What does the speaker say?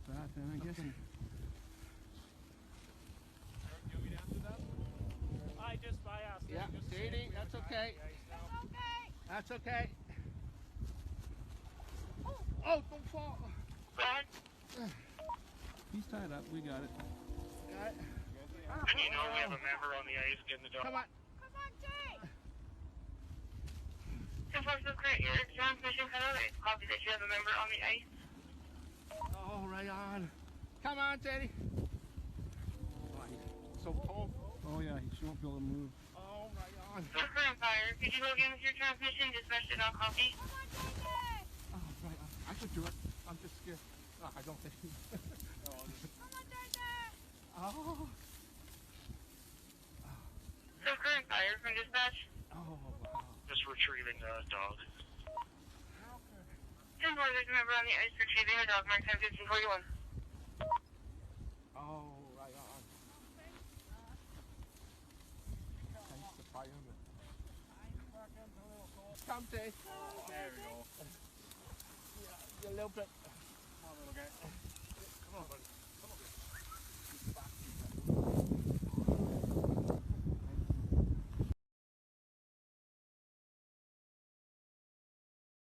not bad then, I guess. You want me to answer that? I asked. Yeah, Sadie, that's okay. It's okay. That's okay. Oh, don't fall. He's tied up. We got it. Got it. And you know we have a member on the ice getting the dog. Come on. Come on, Jay. Enforcement Grant, your transmission cut out. It's copy that you have a member on the ice. Oh, right on. Come on, Teddy. Oh, he's so tall. Oh, yeah, she won't be able to move. Oh, right on. Current fire, could you log in with your transmission? Dispatch did not copy. Come on, JJ. Oh, right on. I could do it. I'm just scared. Oh, I don't think. Come on, JJ. Oh. Current fire from dispatch. Oh, wow. Just retrieving the dog. 10-4, there's a member on the ice retrieving a dog marked 10-15-41. Oh, right on. Thanks to fireman. Come, Dave. There we go. Yeah, a little bit. Come on, little guy. Come on, buddy.